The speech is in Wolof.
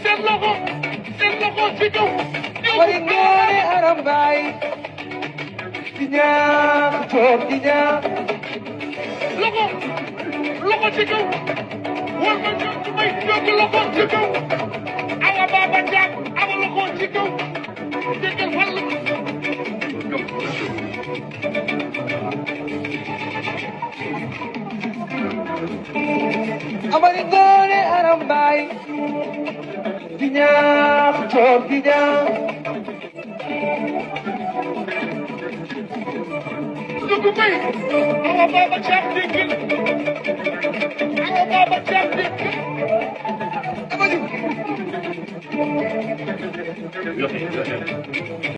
seen loxo ci kaw. wari ngoone aram baay di ñaax toog di ñaax loxo ci kaw war ma ñëw ci may jóg loxo ci kaw awa baba jaam awa loxo ci kaw déggal fan la wari ngoone aram baay di ñaax toog di ñaax dugg may awa baba jaam déggal awa baba jaam déggal amadi